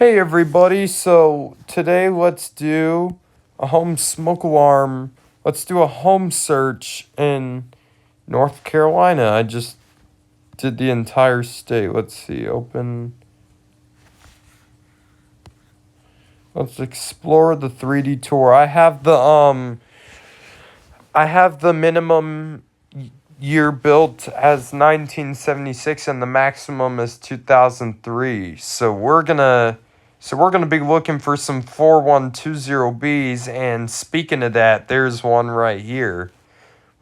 Hey everybody, so today let's do a home smoke alarm. Let's do a home search in North Carolina. I just did the entire state. Let's see, open. Let's explore the 3D tour. I have the minimum year built as 1976 and the maximum is 2003. So we're gonna be looking for some 4120Bs, and speaking of that, there's one right here.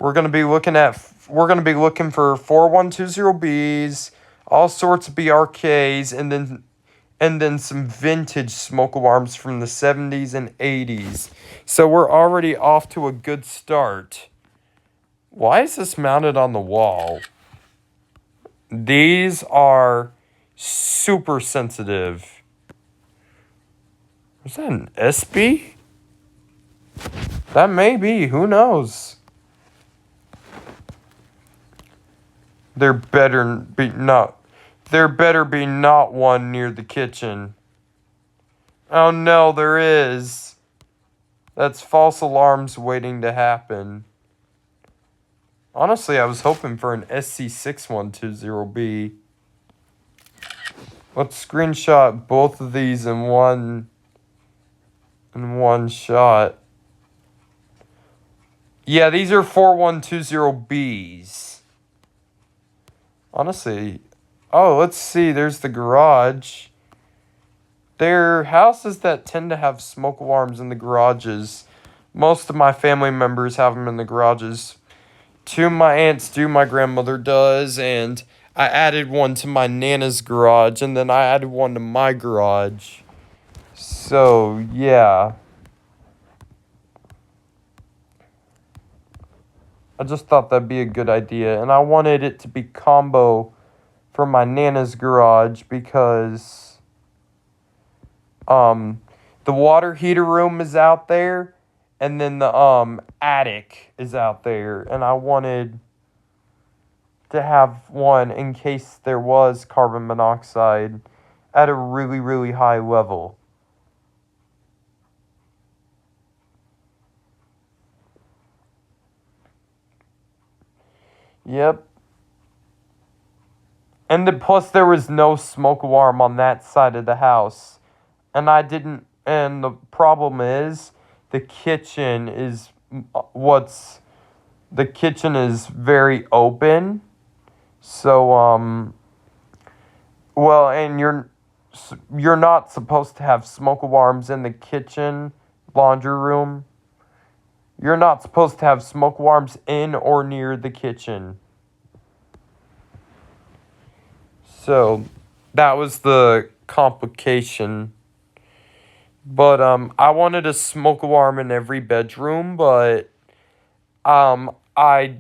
We're gonna be looking for 4120Bs, all sorts of BRKs, and then some vintage smoke alarms from the 70s and 80s. So we're already off to a good start. Why is this mounted on the wall? These are super sensitive. Is that an SB? That may be. Who knows? There better be not. There better be not one near the kitchen. Oh no, there is. That's false alarms waiting to happen. Honestly, I was hoping for an SC6120B. Let's screenshot both of these in one shot. Yeah, these are 4120Bs. Honestly, let's see. There's the garage. There are houses that tend to have smoke alarms in the garages. Most of my family members have them in the garages. Two of my aunts do, my grandmother does, and I added one to my Nana's garage, and then I added one to my garage. So, yeah. I just thought that'd be a good idea, and I wanted it to be combo for my Nana's garage because the water heater room is out there, and then the attic is out there, and I wanted to have one in case there was carbon monoxide at a really, really high level. Yep. And then plus there was no smoke alarm on that side of the house. And the problem is the kitchen is very open. So well, and you're not supposed to have smoke alarms in the kitchen, laundry room. You're not supposed to have smoke alarms in or near the kitchen. So that was the complication. But I wanted a smoke alarm in every bedroom, but I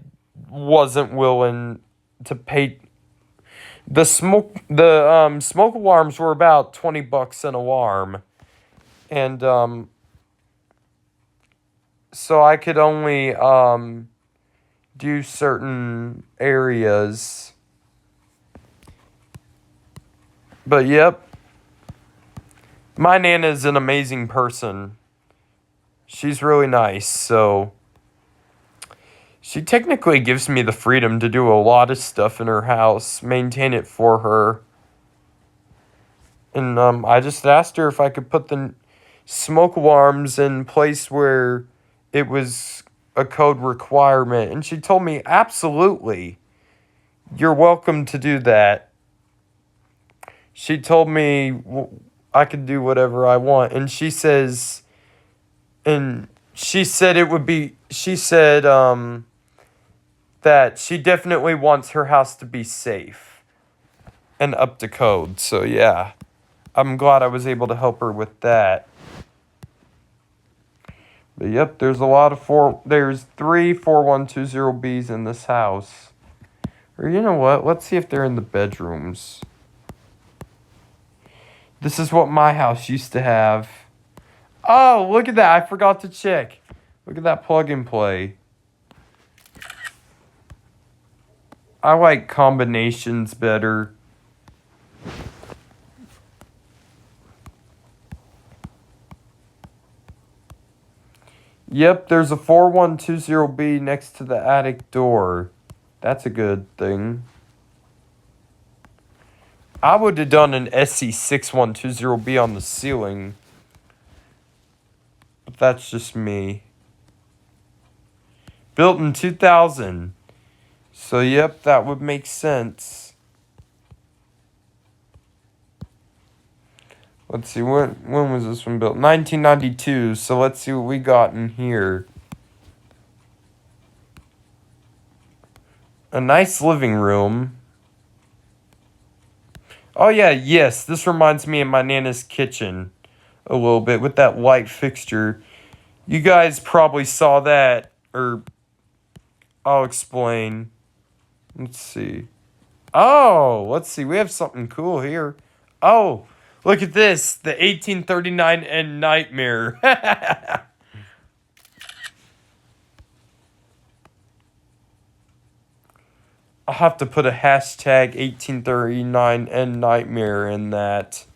wasn't willing to pay. The smoke alarms were about $20 an alarm, and so I could only do certain areas. But yep, my Nana is an amazing person. She's really nice, so she technically gives me the freedom to do a lot of stuff in her house, maintain it for her. And I just asked her if I could put the smoke alarms in place where it was a code requirement, and she told me, absolutely, you're welcome to do that. She told me I could do whatever I want, and she said that she definitely wants her house to be safe and up to code. So yeah, I'm glad I was able to help her with that. But yep, there's three 4120Bs in this house. Or you know what? Let's see if they're in the bedrooms. This is what my house used to have. Oh, look at that. I forgot to check. Look at that plug and play. I like combinations better. Yep, there's a 4120B next to the attic door. That's a good thing. I would have done an SC6120B on the ceiling. But that's just me. Built in 2000. So, yep, that would make sense. Let's see, when was this one built? 1992. So, let's see what we got in here. A nice living room. Oh, yeah, yes, this reminds me of my Nana's kitchen a little bit with that white fixture. You guys probably saw that, or I'll explain. Let's see. Oh, let's see. We have something cool here. Oh, look at this. The 1839 and Nightmare. I'll have to put a hashtag 1839 and Nightmare in that.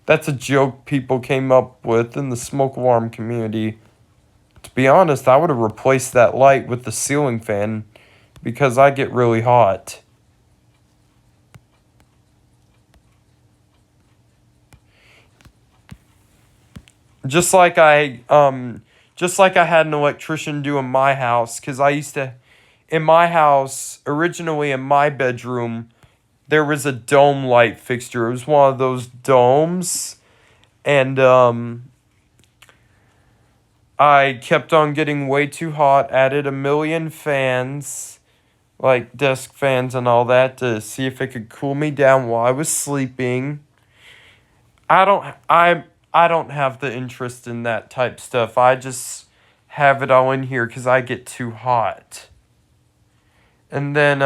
That's a joke people came up with in the smoke alarm community. To be honest, I would have replaced that light with the ceiling fan because I get really hot. Just like I had an electrician do in my house, because I used to, in my house, originally in my bedroom, there was a dome light fixture. It was one of those domes, and I kept on getting way too hot, added a million fans, like desk fans and all that, to see if it could cool me down while I was sleeping. I don't have the interest in that type stuff. I just have it all in here because I get too hot. And then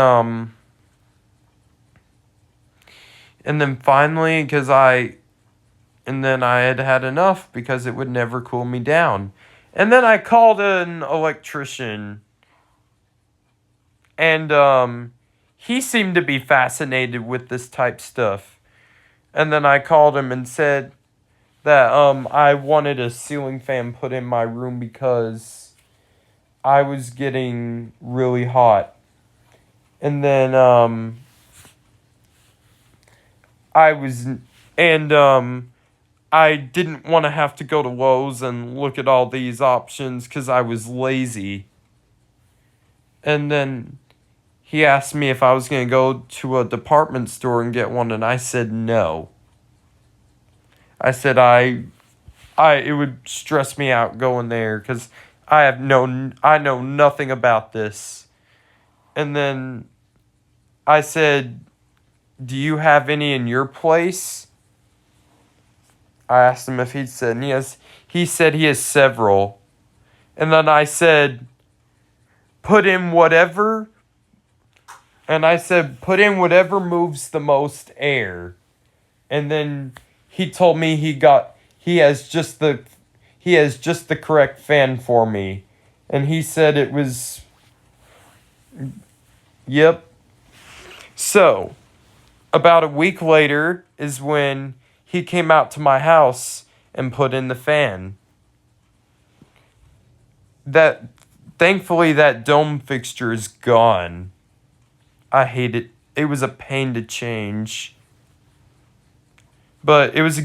finally, and then I had had enough because it would never cool me down. And then I called an electrician, and he seemed to be fascinated with this type stuff. And then I called him and said that I wanted a ceiling fan put in my room because I was getting really hot. And then I didn't want to have to go to Lowe's and look at all these options because I was lazy. And then he asked me if I was going to go to a department store and get one, and I said no. I said it would stress me out going there because I know nothing about this. And then I said, "Do you have any in your place?" I asked him if he'd said, and he said he has several. And then I said, put in whatever moves the most air. And then he told me he has just the correct fan for me. And he said it was, yep. So, about a week later is when he came out to my house and put in the fan. Thankfully that dome fixture is gone. I hate it. It was a pain to change. But it was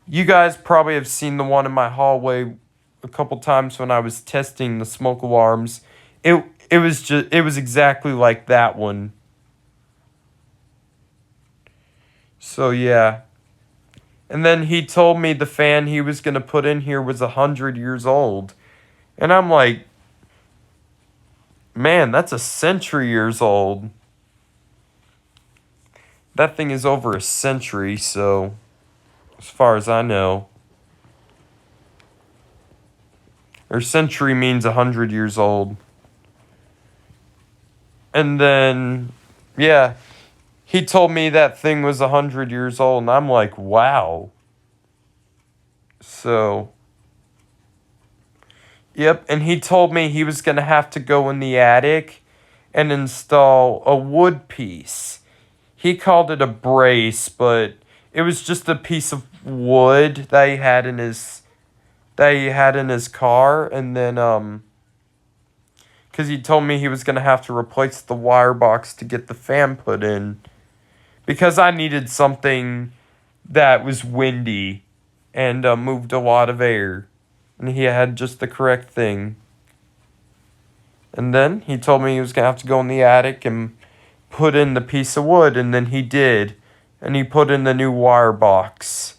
you guys probably have seen the one in my hallway a couple times when I was testing the smoke alarms. It was exactly like that one. So yeah. And then he told me the fan he was going to put in here was 100 years old. And I'm like, man, that's a century years old. That thing is over a century, so as far as I know. Or century means 100 years old. And then, yeah, he told me that thing was 100 years old, and I'm like, wow. So, yep, and he told me he was going to have to go in the attic and install a wood piece. He called it a brace, but it was just a piece of wood that he had in his that he had in his car, and then because he told me he was gonna have to replace the wire box to get the fan put in, because I needed something that was windy and moved a lot of air, and he had just the correct thing. And then he told me he was gonna have to go in the attic and put in the piece of wood, and then he did, and he put in the new wire box.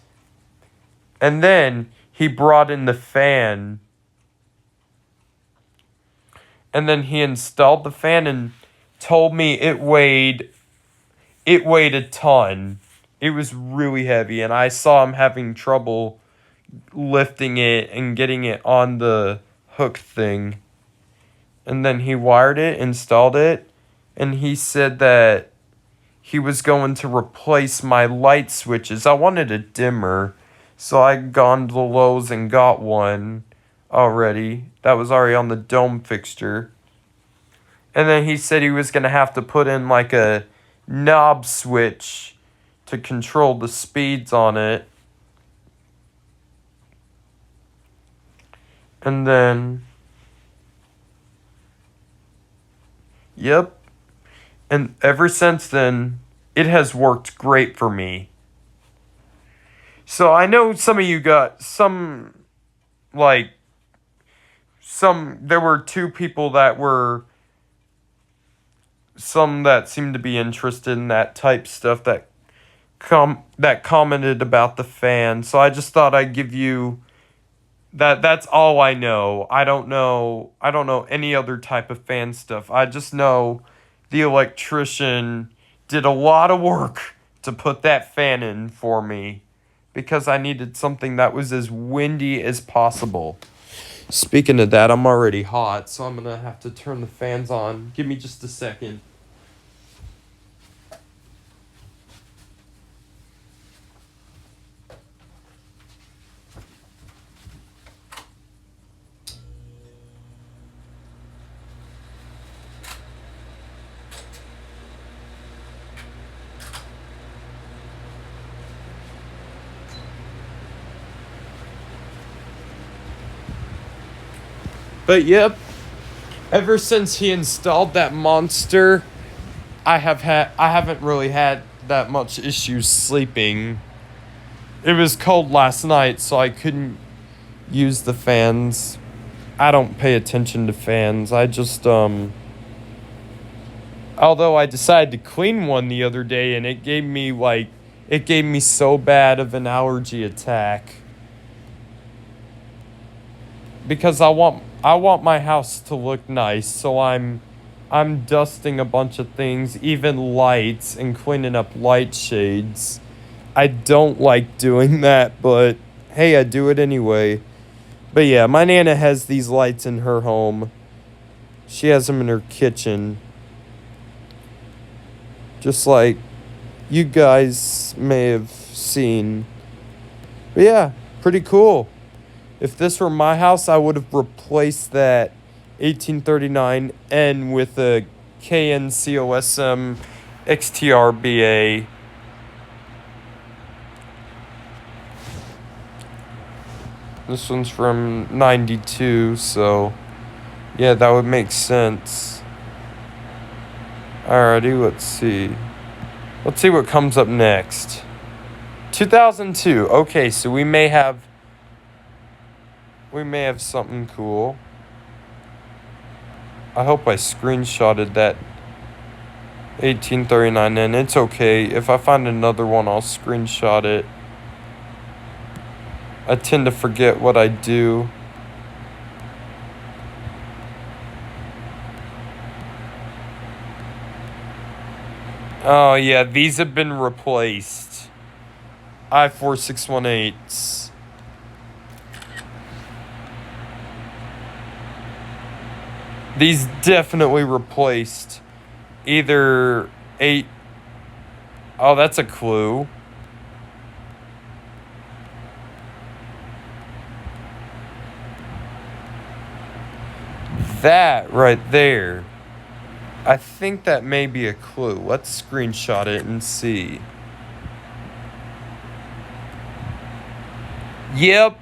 And then he brought in the fan. And then he installed the fan and told me it weighed a ton. It was really heavy, and I saw him having trouble lifting it and getting it on the hook thing. And then he wired it, installed it, and he said that he was going to replace my light switches. I wanted a dimmer, so I gone to Lowe's and got one already. That was already on the dome fixture. And then he said he was going to have to put in like a knob switch to control the speeds on it. And then, yep. And ever since then, it has worked great for me. So I know some of you got there were two people that seemed to be interested in that type stuff that commented about the fan. So I just thought I'd give you that's all I know. I don't know any other type of fan stuff. I just know the electrician did a lot of work to put that fan in for me because I needed something that was as windy as possible. Speaking of that, I'm already hot, so I'm going to have to turn the fans on. Give me just a second. But yep, ever since he installed that monster, I haven't really had that much issues sleeping. It was cold last night, so I couldn't use the fans. I don't pay attention to fans. I just although I decided to clean one the other day and it gave me so bad of an allergy attack. Because I want my house to look nice, so I'm dusting a bunch of things, even lights, and cleaning up light shades. I don't like doing that, but hey, I do it anyway. But yeah, my Nana has these lights in her home. She has them in her kitchen. Just like you guys may have seen. But yeah, pretty cool. If this were my house, I would have replaced that 1839N with a KNCOSM XTRBA. This one's from 92, so yeah, that would make sense. Alrighty, let's see. Let's see what comes up next. 2002. Okay, so we may have something cool. I hope I screenshotted that 1839, and it's okay. If I find another one, I'll screenshot it. I tend to forget what I do. Oh yeah, these have been replaced. I-4618s. These definitely replaced either 8. Oh, that's a clue. That right there. I think that may be a clue. Let's screenshot it and see. Yep.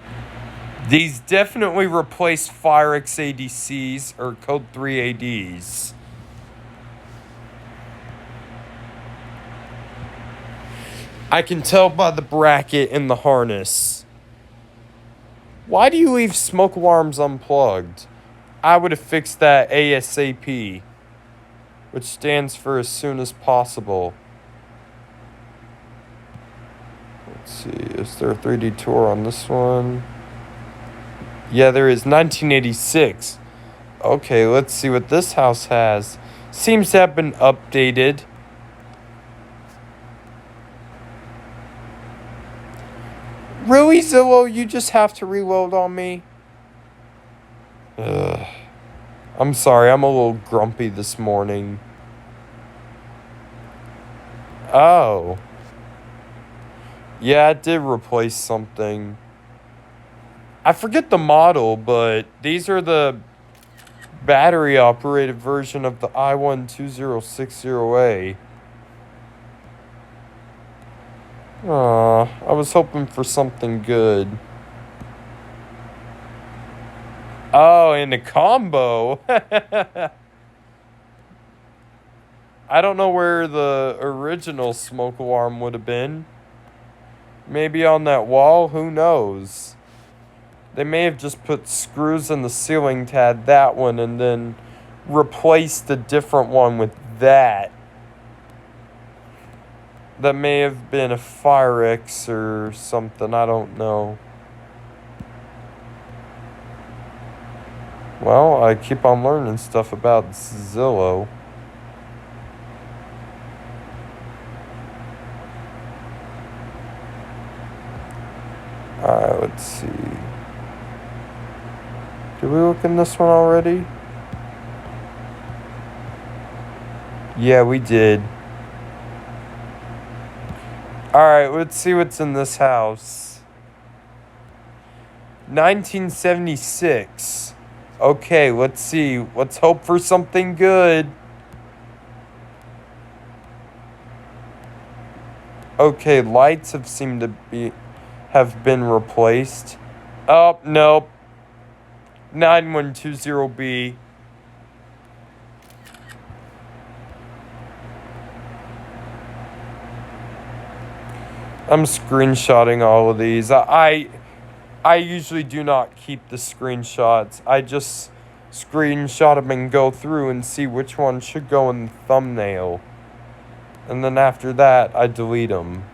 These definitely replaced Firex ADCs or Code 3 ADs. I can tell by the bracket in the harness. Why do you leave smoke alarms unplugged? I would have fixed that ASAP, which stands for as soon as possible. Let's see, is there a 3D tour on this one? Yeah, there is. 1986. Okay, let's see what this house has. Seems to have been updated. Really, Zillow? You just have to reload on me? Ugh. I'm sorry, I'm a little grumpy this morning. Oh. Yeah, it did replace something. I forget the model, but these are the battery-operated version of the i12060A. Aw, I was hoping for something good. Oh, and a combo. I don't know where the original smoke alarm would have been. Maybe on that wall? Who knows? They may have just put screws in the ceiling to add that one and then replaced a different one with that. That may have been a Firex or something. I don't know. Well, I keep on learning stuff about Zillow. Alright, let's see. Did we look in this one already? Yeah, we did. Alright, let's see what's in this house. 1976. Okay, let's see. Let's hope for something good. Okay, lights have seemed to have been replaced. Oh, nope. 9120B. I'm screenshotting all of these. I usually do not keep the screenshots. I just screenshot them and go through and see which one should go in the thumbnail. And then after that, I delete them.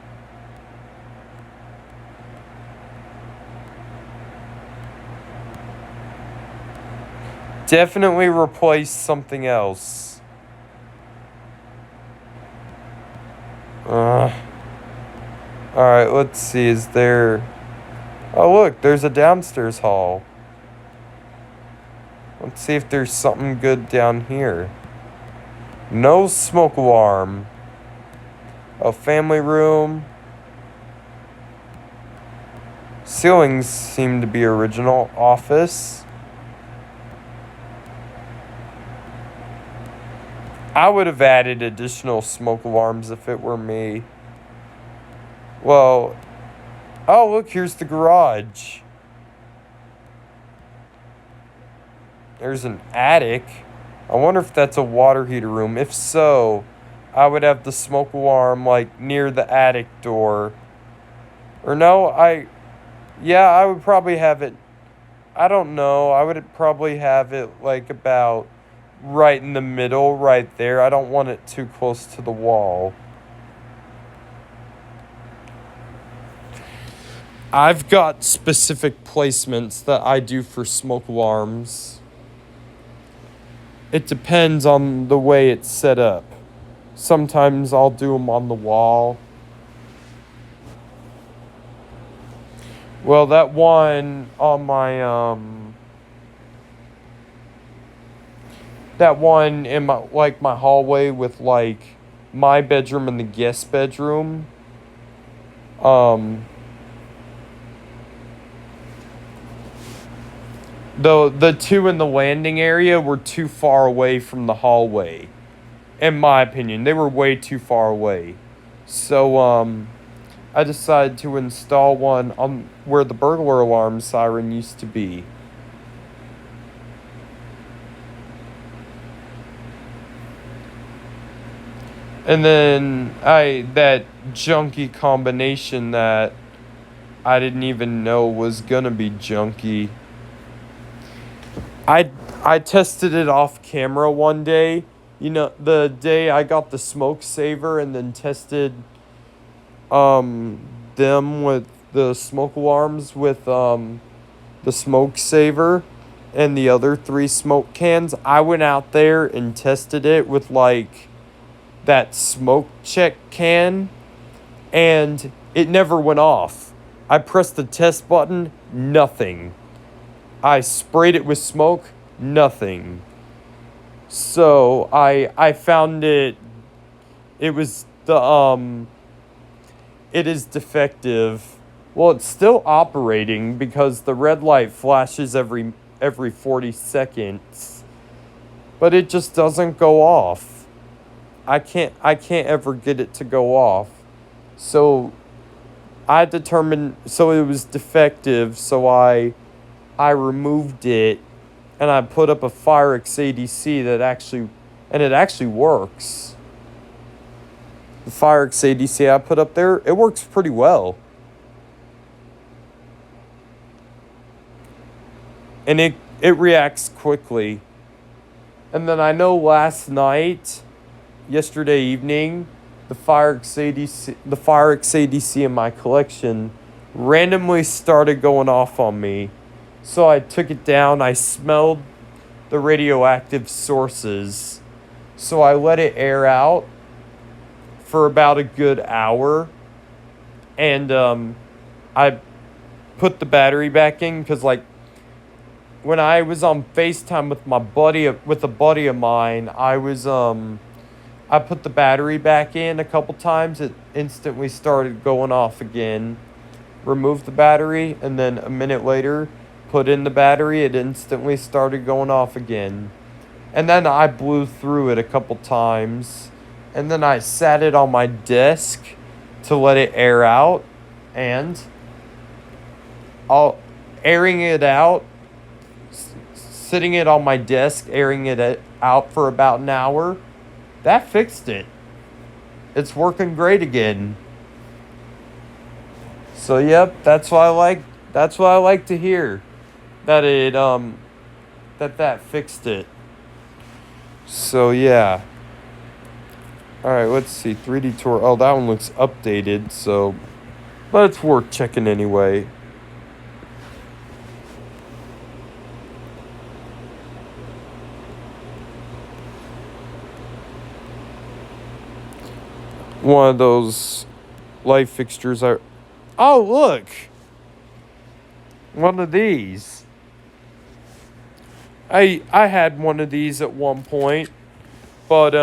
Definitely replace something else. Alright, let's see. Is there... Oh, look, there's a downstairs hall. Let's see if there's something good down here. No smoke alarm. A family room. Ceilings seem to be original. Office. I would have added additional smoke alarms if it were me. Well, oh, look, here's the garage. There's an attic. I wonder if that's a water heater room. If so, I would have the smoke alarm, like, near the attic door. Or no, yeah, I would probably have it, I don't know. I would probably have it, like, about right in the middle, right there. I don't want it too close to the wall. I've got specific placements that I do for smoke alarms. It depends on the way it's set up. Sometimes I'll do them on the wall. Well, that one on my, that one in my, like, my hallway with, like, my bedroom and the guest bedroom. The two in the landing area were too far away from the hallway. In my opinion, they were way too far away. So, I decided to install one on where the burglar alarm siren used to be. And then that junky combination that I didn't even know was gonna be junky. I tested it off camera one day. You know, the day I got the smoke saver and then tested them with the smoke alarms with the smoke saver and the other 3 smoke cans. I went out there and tested it with like that smoke check can, and it never went off. I pressed the test button, nothing. I sprayed it with smoke, nothing. So I found it was it is defective. Well, it's still operating because the red light flashes every 40 seconds. But it just doesn't go off. I can't ever get it to go off. So I determined, so it was defective, so I removed it and I put up a Firex ADC that it actually works. The Firex ADC I put up there, it works pretty well. And it reacts quickly. And then I know yesterday evening, the Firex ADC in my collection randomly started going off on me. So I took it down, I smelled the radioactive sources. So I let it air out for about a good hour. And I put the battery back in because, like, when I was on FaceTime with a buddy of mine, I put the battery back in a couple times. It instantly started going off again. Removed the battery, and then a minute later, put in the battery. It instantly started going off again. And then I blew through it a couple times. And then I sat it on my desk to let it air out. And airing it out, sitting it on my desk, airing it out for about an hour, that fixed it. It's working great again. So yep, that's what I like to hear. That it that fixed it. So yeah. Alright, let's see. 3D tour. Oh, that one looks updated, so but it's worth checking anyway. One of those light fixtures are... Oh, look! One of these. I had one of these at one point, but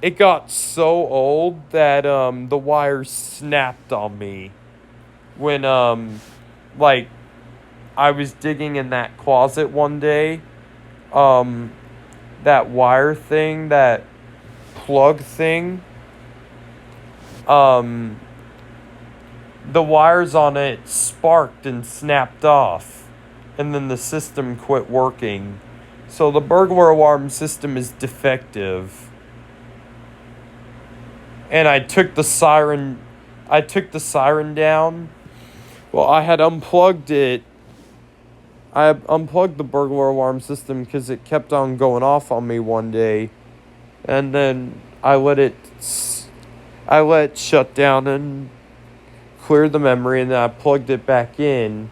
it got so old that the wires snapped on me when like I was digging in that closet one day. That wire thing, that plug thing, the wires on it sparked and snapped off, and then the system quit working. So the burglar alarm system is defective. And I took the siren down. Well, I had unplugged it. I unplugged the burglar alarm system because it kept on going off on me one day. And then I let it shut down and clear the memory, and then I plugged it back in.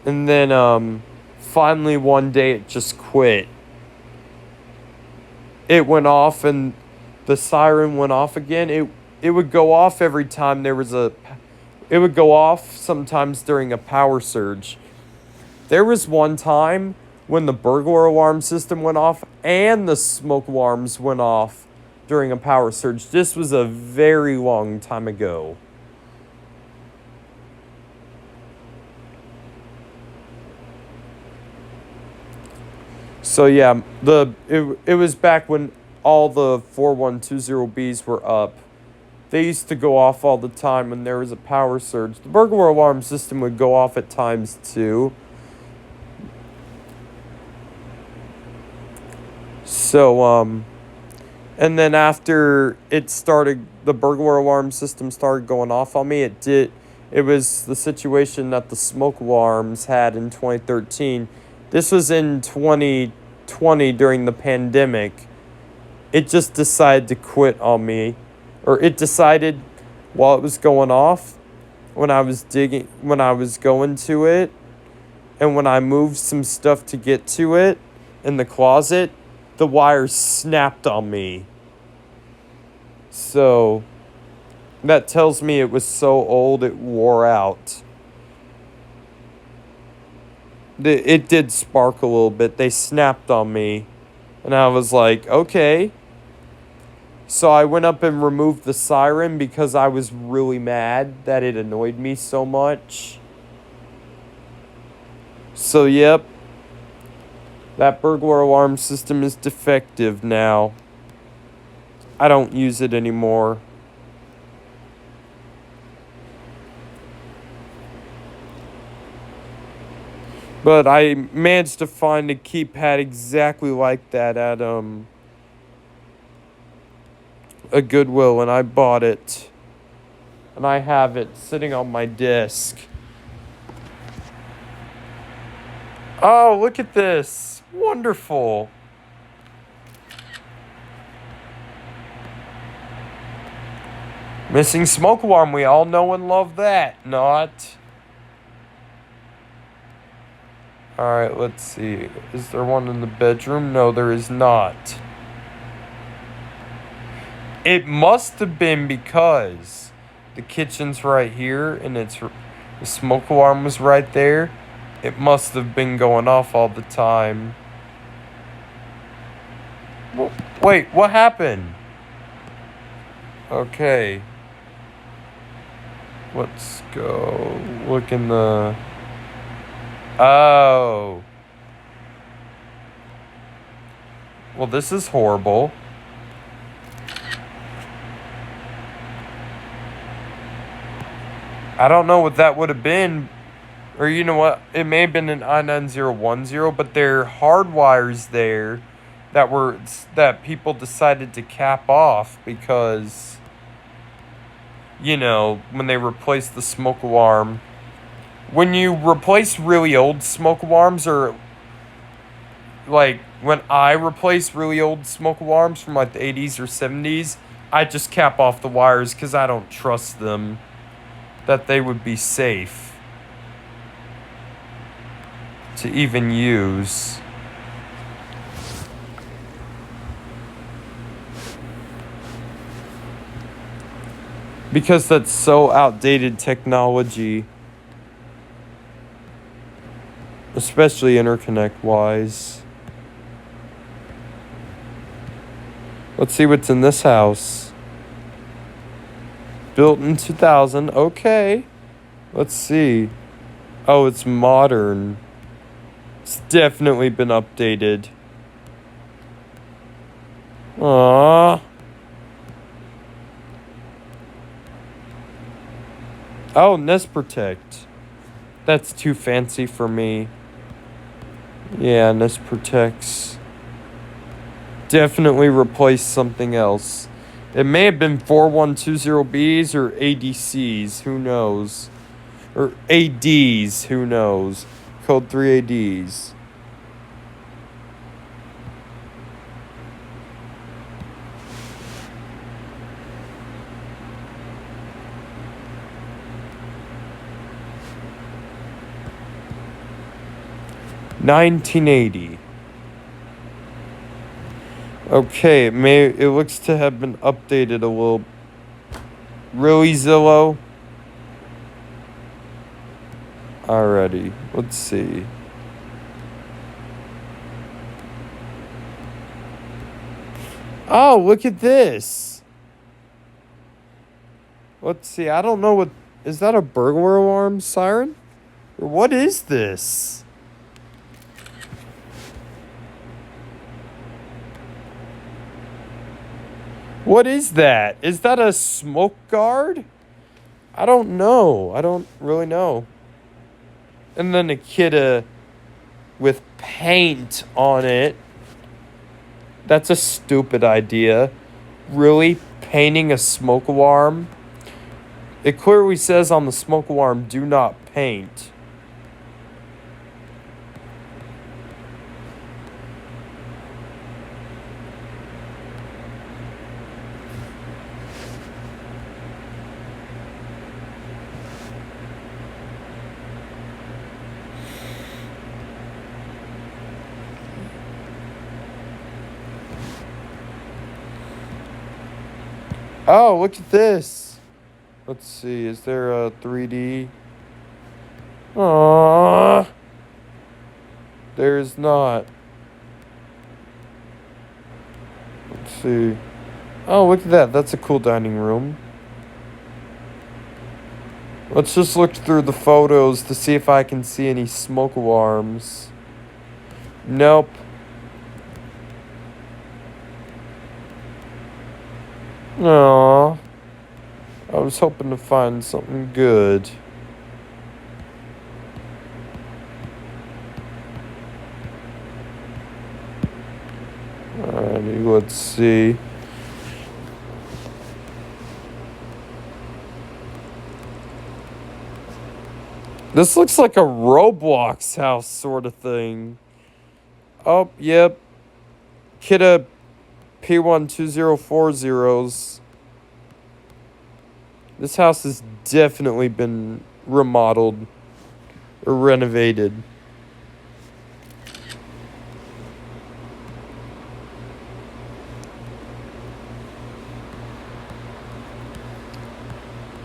And then finally one day it just quit. It went off and the siren went off again. It would go off every time it would go off sometimes during a power surge. There was one time when the burglar alarm system went off and the smoke alarms went off during a power surge. This was a very long time ago. So yeah, it was back when all the 4120Bs were up. They used to go off all the time when there was a power surge. The burglar alarm system would go off at times too. So, and then after it started, the burglar alarm system started going off on me. It was the situation that the smoke alarms had in 2013. This was in 2020 during the pandemic. It just decided to quit on me. Or it decided while it was going off, when I was going to it, and when I moved some stuff to get to it in the closet, the wires snapped on me. So that tells me it was so old it wore out. It did spark a little bit. They snapped on me. And I was like, okay. So I went up and removed the siren because I was really mad that it annoyed me so much. So, yep. That burglar alarm system is defective now. I don't use it anymore. But I managed to find a keypad exactly like that at a Goodwill, and I bought it. And I have it sitting on my desk. Oh, look at this. Wonderful. Missing smoke alarm. We all know and love that. Not. Alright, let's see. Is there one in the bedroom? No, there is not. It must have been because the kitchen's right here and the smoke alarm was right there. It must have been going off all the time. Wait, what happened? Okay. Let's go look in the... Oh. Well, this is horrible. I don't know what that would have been. Or you know what? It may have been an I-9010, but there are hard wires there that people decided to cap off because, you know, when they replaced the smoke alarm. When you replace really old smoke alarms, or like when I replace really old smoke alarms from like the 80s or 70s, I just cap off the wires because I don't trust them that they would be safe to even use. Because that's so outdated technology. Especially interconnect-wise. Let's see what's in this house. Built in 2000. Okay. Let's see. Oh, it's modern. It's definitely been updated. Aww. Oh, Nest Protect. That's too fancy for me. Yeah, Nest Protects. Definitely replace something else. It may have been 4120Bs or ADCs, who knows? Or ADs, who knows? Code 3 ADs. $1980. Okay, it looks to have been updated a little. Really, Zillow? Alrighty, let's see. Oh, look at this. Let's see, I don't know what... Is that a burglar alarm siren? Or what is this? What is that? Is that a smoke guard? I don't know. I don't really know. And then a kid with paint on it. That's a stupid idea. Really? Painting a smoke alarm? It clearly says on the smoke alarm, do not paint. Oh, look at this. Let's see. Is there a 3D? Aww. There's not. Let's see. Oh, look at that. That's a cool dining room. Let's just look through the photos to see if I can see any smoke alarms. Nope. Aww. I was hoping to find something good. Alrighty, let's see. This looks like a Roblox house sort of thing. Oh, yep. Kidda P12040s. This house has definitely been remodeled or renovated.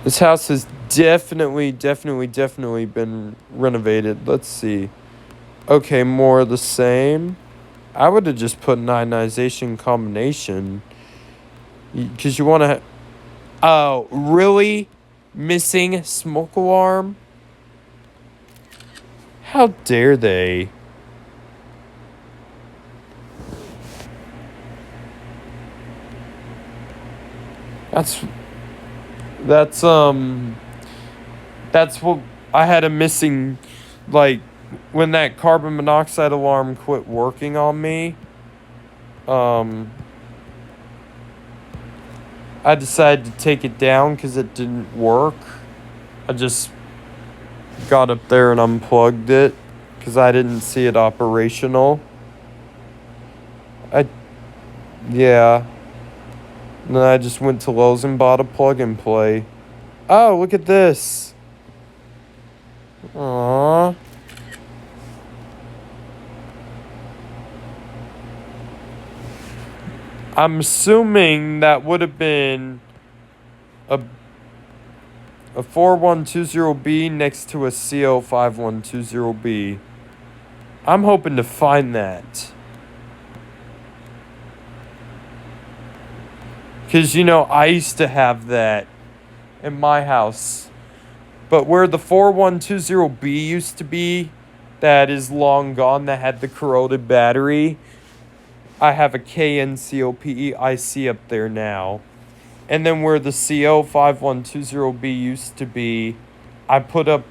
This house has definitely been renovated. Let's see. Okay, more of the same. I would have just put an ionization combination. Because you want to... Oh, really? Missing smoke alarm? How dare they? That's what I had a missing, like, when that carbon monoxide alarm quit working on me, I decided to take it down because it didn't work. I just got up there and unplugged it because I didn't see it operational. Yeah. And then I just went to Lowe's and bought a plug and play. Oh, look at this. Aww. I'm assuming that would have been a 4120B next to a CO5120B. I'm hoping to find that. Because, you know, I used to have that in my house. But where the 4120B used to be, that is long gone, that had the corroded battery, I have a KNCOPE IC up there now. And then where the CO5120B used to be, I put up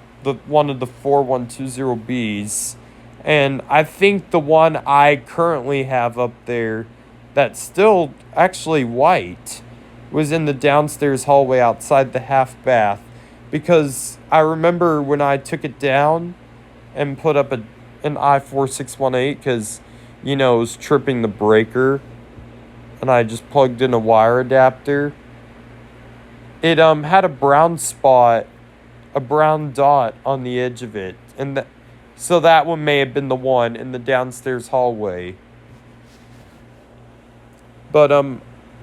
one of the 4120Bs. And I think the one I currently have up there that's still actually white was in the downstairs hallway outside the half bath. Because I remember when I took it down and put up an I4618 because, you know, it was tripping the breaker. And I just plugged in a wire adapter. It had a brown spot, a brown dot on the edge of it. And so that one may have been the one in the downstairs hallway. But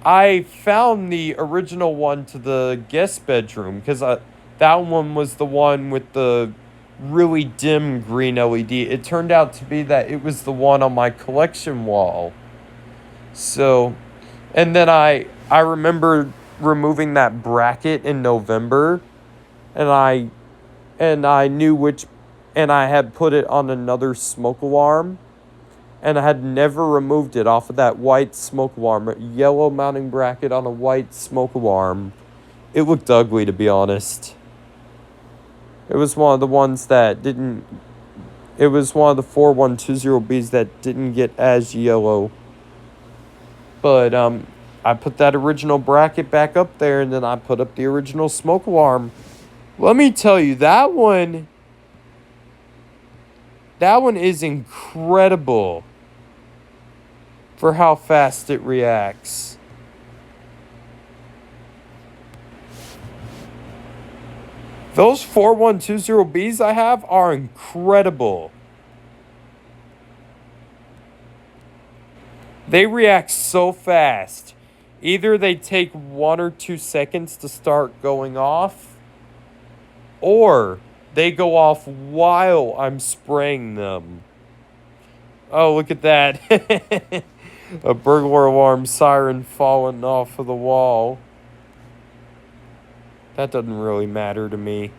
I found the original one to the guest bedroom because that one was the one with the really dim green LED. It turned out to be that it was the one on my collection wall. So, and then I remember removing that bracket in November, and I knew which, and I had put it on another smoke alarm, and I had never removed it off of that white smoke alarm. A yellow mounting bracket on a white smoke alarm. It looked ugly, to be honest. It was one of the ones that didn't... It was one of the 4120Bs that didn't get as yellow. But, I put that original bracket back up there, and then I put up the original smoke alarm. Let me tell you, that one is incredible for how fast it reacts. Those 4120Bs I have are incredible. They react so fast. Either they take 1 or 2 seconds to start going off, or they go off while I'm spraying them. Oh, look at that. A burglar alarm siren falling off of the wall. That doesn't really matter to me.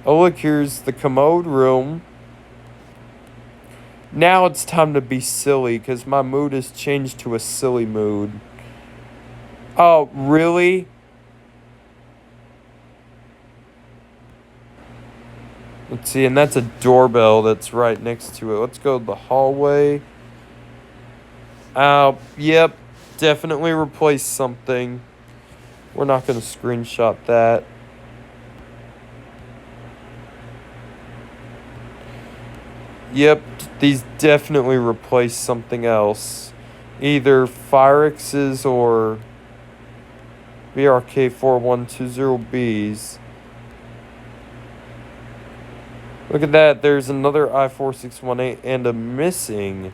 Oh, look, here's the commode room. Now it's time to be silly, because my mood has changed to a silly mood. Oh, really? Let's see, and that's a doorbell that's right next to it. Let's go to the hallway. Yep, definitely replace something. We're not going to screenshot that. Yep, these definitely replace something else. Either Firex's or BRK4120Bs. Look at that, there's another I4618 and a missing.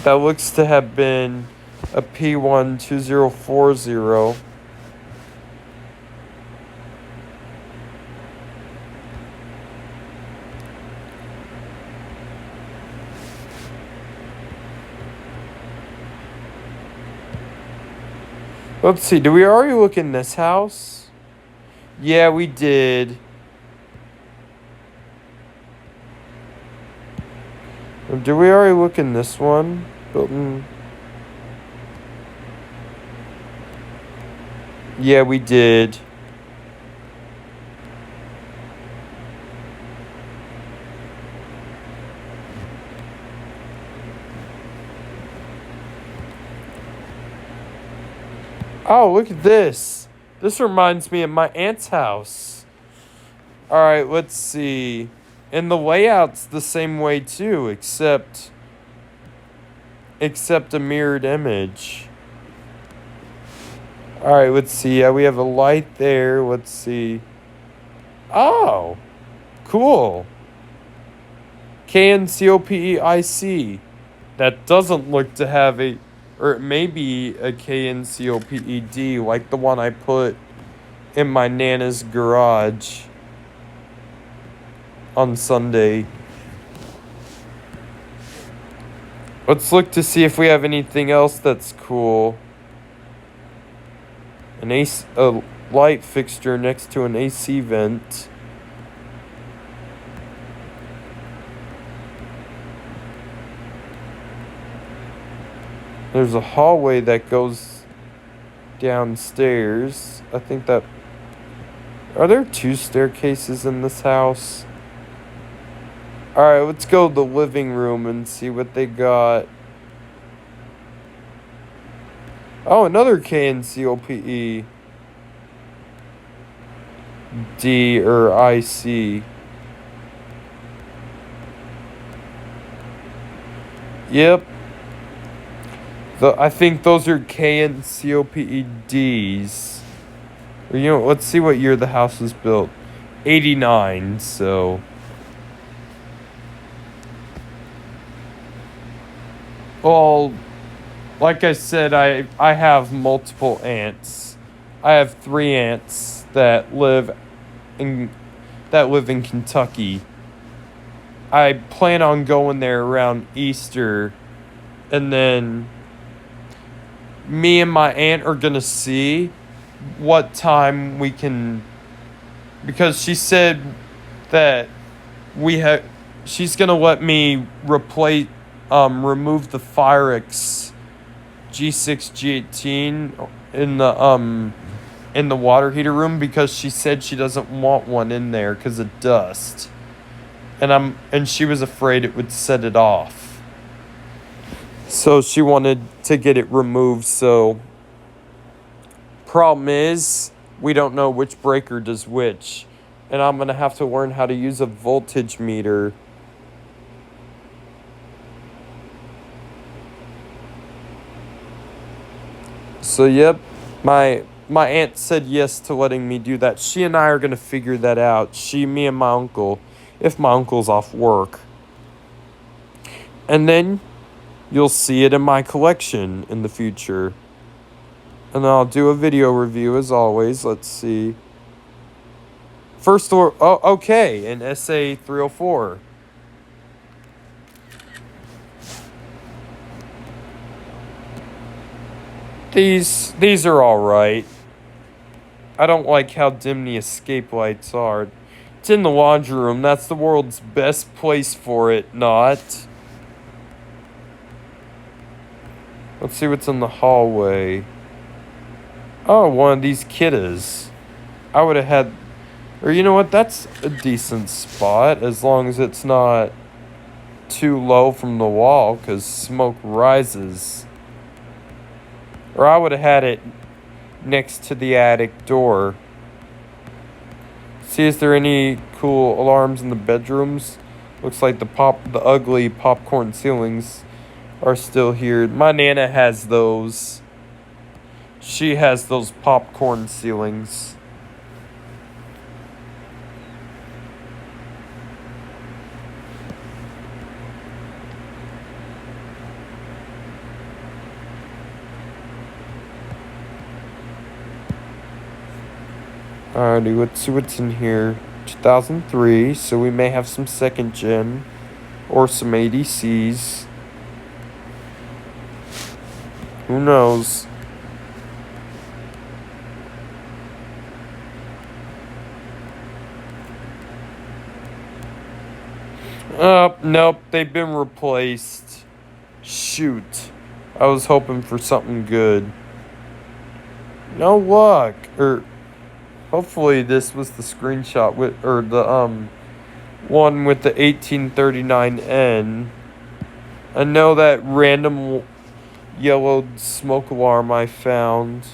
That looks to have been a P12040. Let's see, did we already look in this house? Yeah, we did. Did we already look in this one? Building. Yeah, we did. Oh, look at this. This reminds me of my aunt's house. Alright, let's see. And the layout's the same way too, except a mirrored image. Alright, let's see. Yeah, we have a light there. Let's see. Oh, cool. KNCOPEIC. That doesn't look to have a... Or it may be a KNCOPED, like the one I put in my Nana's garage on Sunday. Let's look to see if we have anything else that's cool. A light fixture next to an AC vent. There's a hallway that goes downstairs. I think that... Are there 2 staircases in this house? Alright, let's go to the living room and see what they got. Oh, another KNCOPE. D or IC. Yep. I think those are KNCOPEDs. Or, you know, let's see what year the house was built. 89, so... Well, like I said, I have multiple aunts. I have 3 aunts that live in Kentucky. I plan on going there around Easter, and then me and my aunt are gonna see what time we can, because she said that we she's gonna let me remove the Firex G6 G18 in the water heater room because she said she doesn't want one in there because of dust. And she was afraid it would set it off. So she wanted to get it removed. So problem is we don't know which breaker does which. And I'm going to have to learn how to use a voltage meter. So yep, my aunt said yes to letting me do that. She and I are going to figure that out. Me and my uncle, if my uncle's off work. And then you'll see it in my collection in the future. And I'll do a video review as always. Let's see. First door. Oh, okay. An SA304. These are alright. I don't like how dim the escape lights are. It's in the laundry room. That's the world's best place for it, not. Let's see what's in the hallway. Oh, one of these kittas. I would have had... Or you know what? That's a decent spot. As long as it's not too low from the wall. Because smoke rises. Or I would have had it next to the attic door. See, is there any cool alarms in the bedrooms? Looks like the ugly popcorn ceilings are still here. My Nana has those. She has those popcorn ceilings. Alrighty, let's see what's in here. 2003, so we may have some second gen or some ADCs. Who knows? Nope, they've been replaced. Shoot. I was hoping for something good. No luck. Hopefully this was the screenshot one with the 1839N. I know that random yellowed smoke alarm I found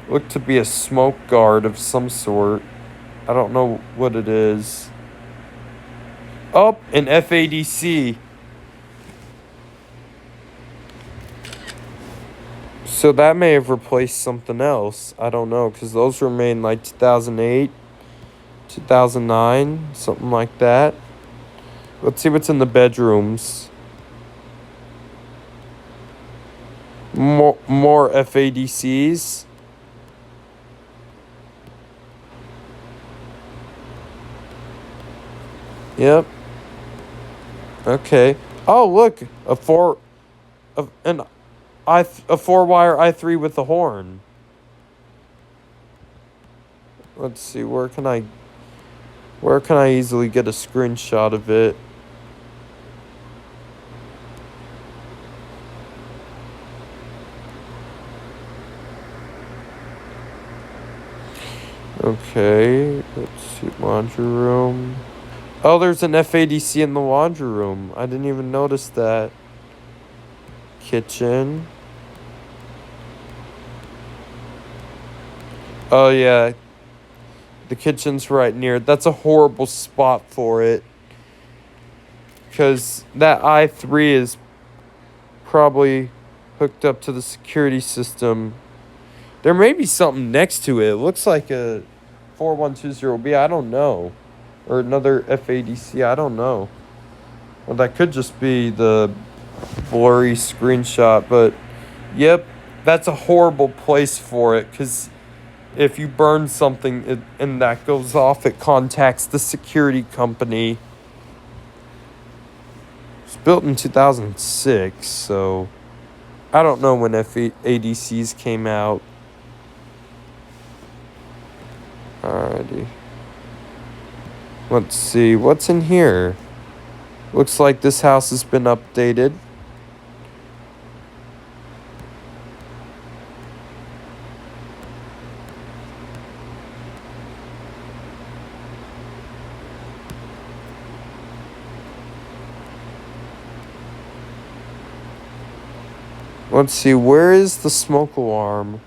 looked to be a smoke guard of some sort. I don't know what it is. Oh, an FADC. So that may have replaced something else. I don't know, because those were made in like 2008, 2009, something like that. Let's see what's in the bedrooms. More FADCs. Yep. Okay. Oh, look, a 4-wire i3 with a horn. Let's see, where can I easily get a screenshot of it? Okay, let's see, laundry room. Oh, there's an FADC in the laundry room. I didn't even notice that. Kitchen. Oh, yeah. The kitchen's right near it. That's a horrible spot for it. Because that i3 is probably hooked up to the security system. There may be something next to it. It looks like a 4120B. I don't know. Or another FADC. I don't know. Well, that could just be the blurry screenshot. But, yep. That's a horrible place for it. Because if you burn something and that goes off, it contacts the security company. It's built in 2006, so I don't know when ADCs came out. Alrighty. Let's see, what's in here? Looks like this house has been updated. Let's see, where is the smoke alarm?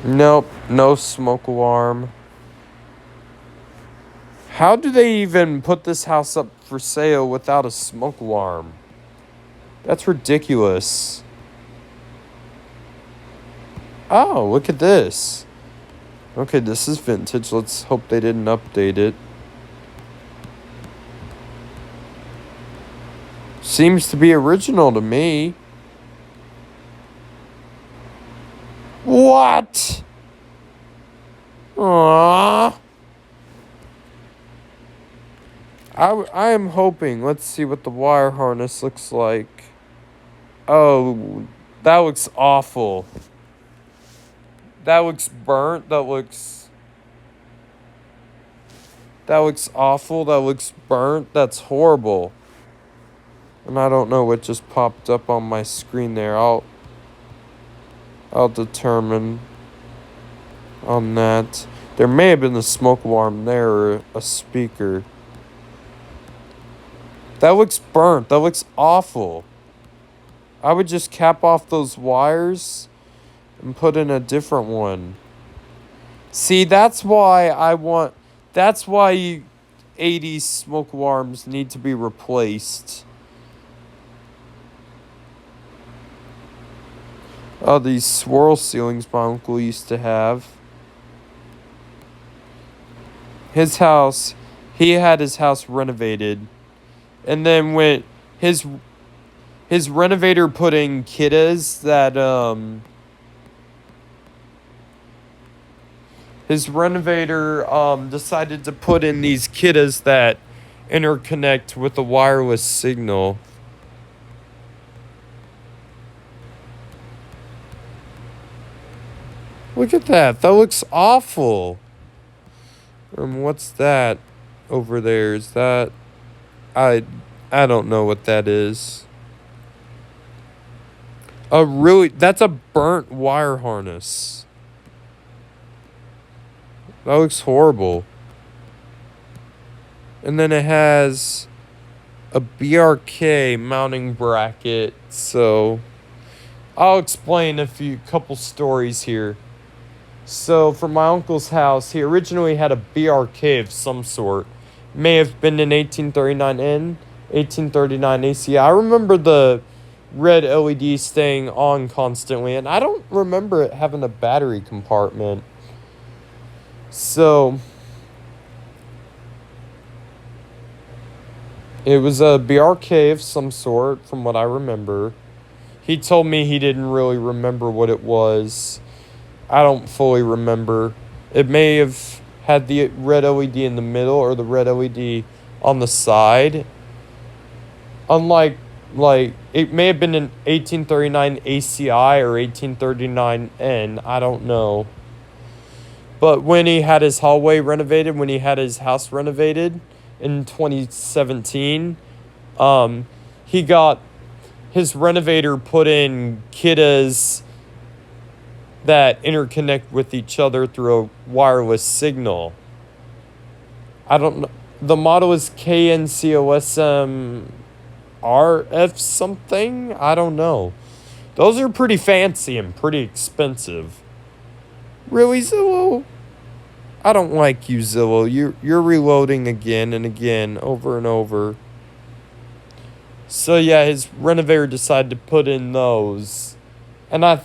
Nope, no smoke alarm. How do they even put this house up for sale without a smoke alarm? That's ridiculous. Oh, look at this. Okay, this is vintage. Let's hope they didn't update it. Seems to be original to me. What? Aww. I am hoping. Let's see what the wire harness looks like. Oh, that looks awful. That looks burnt. That looks awful. That looks burnt. That's horrible. And I don't know what just popped up on my screen there. I'll determine on that. There may have been a smoke alarm there or a speaker. That looks burnt. That looks awful. I would just cap off those wires and put in a different one. See, that's why 80s smoke alarms need to be replaced. Oh, these swirl ceilings my uncle used to have. His house, he had his house renovated. And then when his renovator put in kiddas that, his renovator, decided to put in these kiddas that interconnect with a wireless signal. Look at that. That looks awful. What's that over there? Is that... I don't know what that is. That's a burnt wire harness. That looks horrible. And then it has a BRK mounting bracket. So I'll explain a couple stories here. So for my uncle's house, he originally had a BRK of some sort. May have been an 1839N, 1839 AC. I remember the red LED staying on constantly, and I don't remember it having a battery compartment. So it was a BRK of some sort, from what I remember. He told me he didn't really remember what it was. I don't fully remember. It may have had the red LED in the middle or the red LED on the side. Unlike, it may have been an 1839 ACI or 1839N. I don't know. But when he had his hallway renovated, when he had his house renovated in 2017, he got his renovator put in kiddas that interconnect with each other through a wireless signal. I don't know. The model is KNCOSM RF something? I don't know. Those are pretty fancy and pretty expensive. Really, Zillow? I don't like you, Zillow. You're reloading again and again, over and over. So yeah, his renovator decided to put in those. And I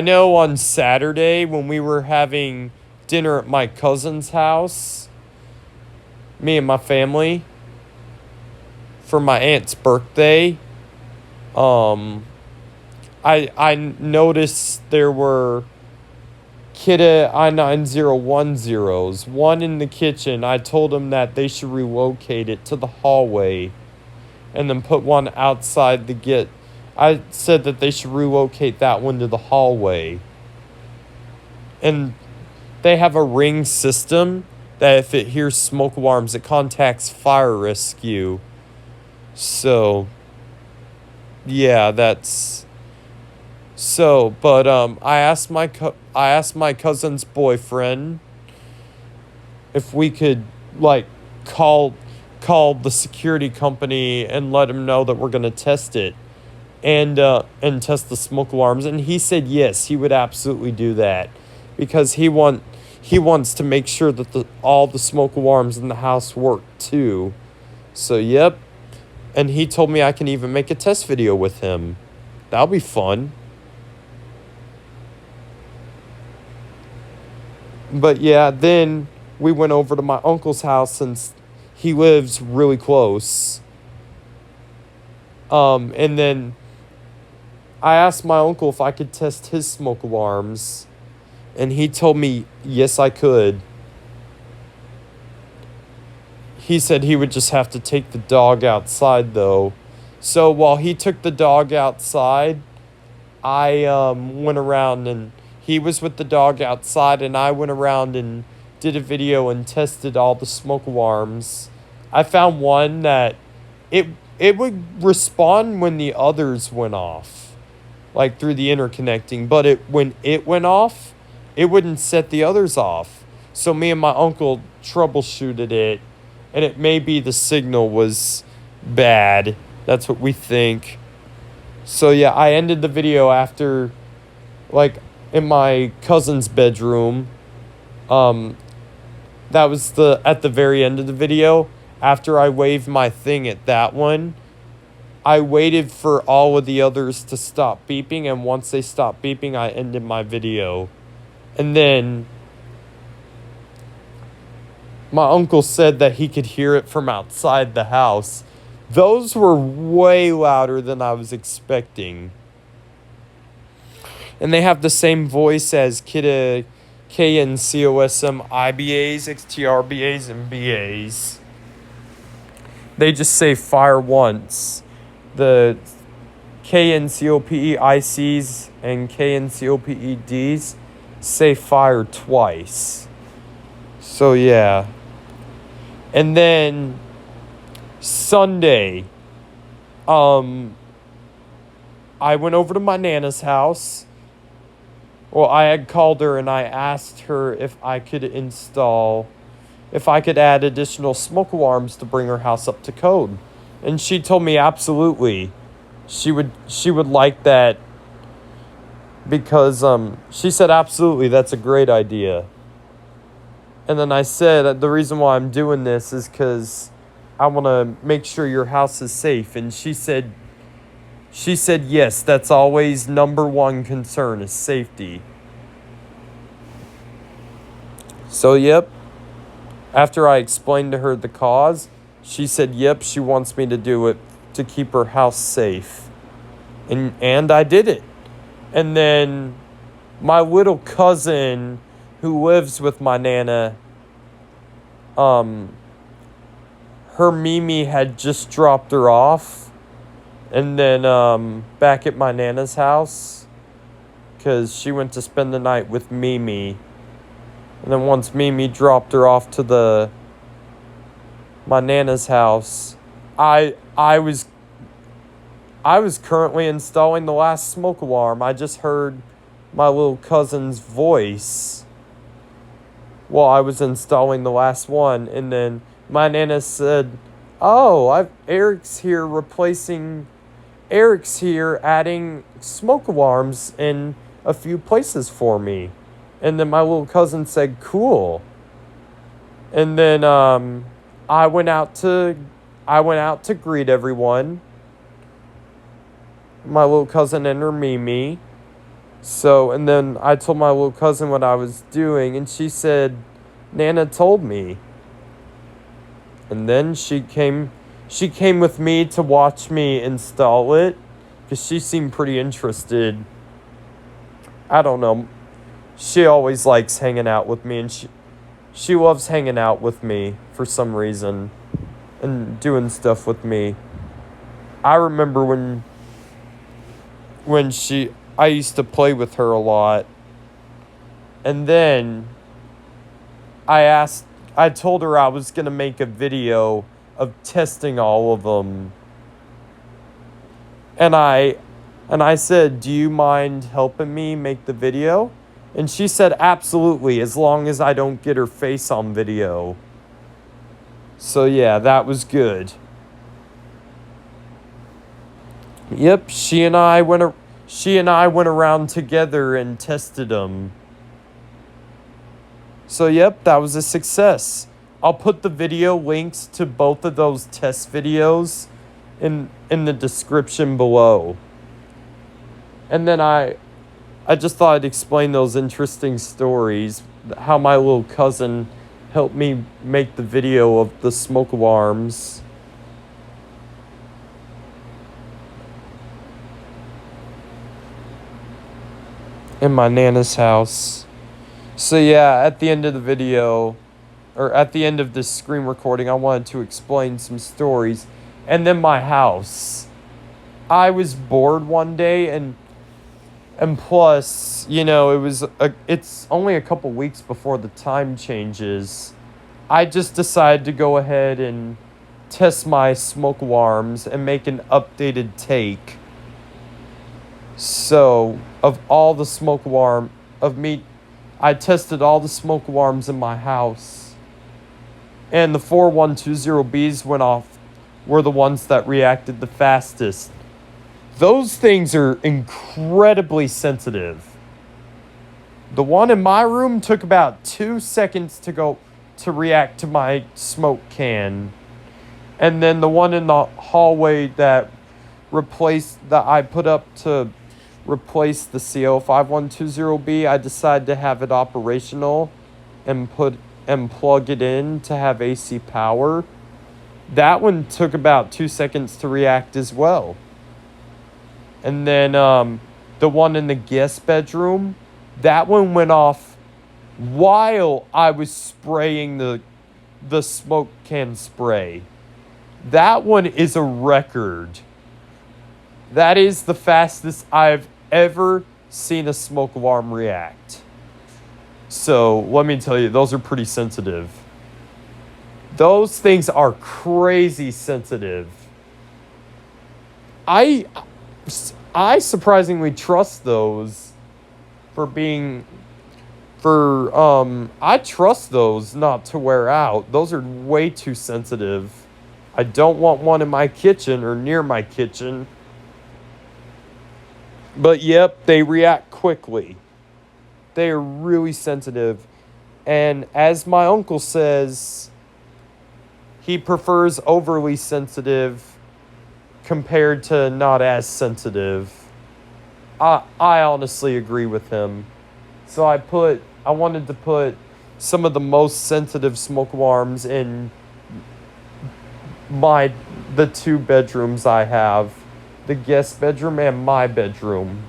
know on Saturday when we were having dinner at my cousin's house, me and my family, for my aunt's birthday, I noticed there were Kidda I9010s, one in the kitchen. I told them that they should relocate it to the hallway and then put one outside the gate. I said that they should relocate that one to the hallway. And they have a ring system that if it hears smoke alarms, it contacts fire rescue. So, yeah, that's... So, but I asked my cousin's boyfriend if we could like call the security company and let him know that we're gonna test it and test the smoke alarms, and he said yes, he would absolutely do that because he wants to make sure that all the smoke alarms in the house work too. So yep, and he told me I can even make a test video with him. That'll be fun. But yeah, then we went over to my uncle's house since he lives really close. And then I asked my uncle if I could test his smoke alarms, and he told me yes, I could. He said he would just have to take the dog outside though. So while he took the dog outside, I went around and he was with the dog outside, and I went around and did a video and tested all the smoke alarms. I found one that it would respond when the others went off, like through the interconnecting, but when it went off, it wouldn't set the others off. So me and my uncle troubleshooted it, and it may be the signal was bad. That's what we think. So yeah, I ended the video after, like, in my cousin's bedroom. That was at the very end of the video. After I waved my thing at that one, I waited for all of the others to stop beeping, and once they stopped beeping, I ended my video. And then my uncle said that he could hear it from outside the house. Those were way louder than I was expecting. And they have the same voice as Kidda KNCOSM IBAs, XTRBAs, and BAs. They just say fire once. The KNCOPE ICs and KNCOPE Ds say fire twice. So yeah. And then Sunday, I went over to my Nana's house. Well, I had called her and I asked her if I could add additional smoke alarms to bring her house up to code. And she told me absolutely. She would like that because she said absolutely, that's a great idea. And then I said the reason why I'm doing this is because I want to make sure your house is safe. And she said yes, that's always number one concern is safety. So yep, after I explained to her the cause, she said yep, she wants me to do it to keep her house safe. And I did it. And then my little cousin who lives with my Nana, her Mimi had just dropped her off. And then back at my Nana's house, because she went to spend the night with Mimi. And then once Mimi dropped her off to my Nana's house, I was currently installing the last smoke alarm. I just heard my little cousin's voice while I was installing the last one, and then my Nana said, "Oh, Eric's here adding smoke alarms in a few places for me." And then my little cousin said, "Cool." And then I went out to greet everyone. My little cousin and her Mimi. So, and then I told my little cousin what I was doing, and she said, "Nana told me." And then she came she came with me to watch me install it because she seemed pretty interested. I don't know. She always likes hanging out with me, and she loves hanging out with me for some reason and doing stuff with me. I remember when I used to play with her a lot. And then I told her I was going to make a video of testing all of them. And I said, "Do you mind helping me make the video?" And she said, "Absolutely, as long as I don't get her face on video." So yeah, that was good. Yep, she and I went around together and tested them. So yep, that was a success. I'll put the video links to both of those test videos in the description below. And then I just thought I'd explain those interesting stories, how my little cousin helped me make the video of the smoke alarms. In my Nana's house. So yeah, at the end of the video, or at the end of this screen recording, I wanted to explain some stories. And then my house. I was bored one day, and plus, you know, it's only a couple weeks before the time changes. I just decided to go ahead and test my smoke alarms and make an updated take. So, of all the smoke alarm of me, I tested all the smoke alarms in my house. And the 4120Bs went off, were the ones that reacted the fastest. Those things are incredibly sensitive. The one in my room took about 2 seconds to react to my smoke can. And then the one in the hallway that I put up to replace the CO5120B, I decided to have it operational and plug it in to have AC power. That one took about 2 seconds to react as well. And then the one in the guest bedroom, that one went off while I was spraying the smoke can spray. That one is a record. That is the fastest I've ever seen a smoke alarm react. So let me tell you, those are pretty sensitive. Those things are crazy sensitive. I surprisingly trust those I trust those not to wear out. Those are way too sensitive. I don't want one in my kitchen or near my kitchen. But yep, they react quickly. They are really sensitive. And as my uncle says, he prefers overly sensitive compared to not as sensitive. I honestly agree with him. So I wanted to put some of the most sensitive smoke alarms in the 2 bedrooms I have, the guest bedroom and my bedroom,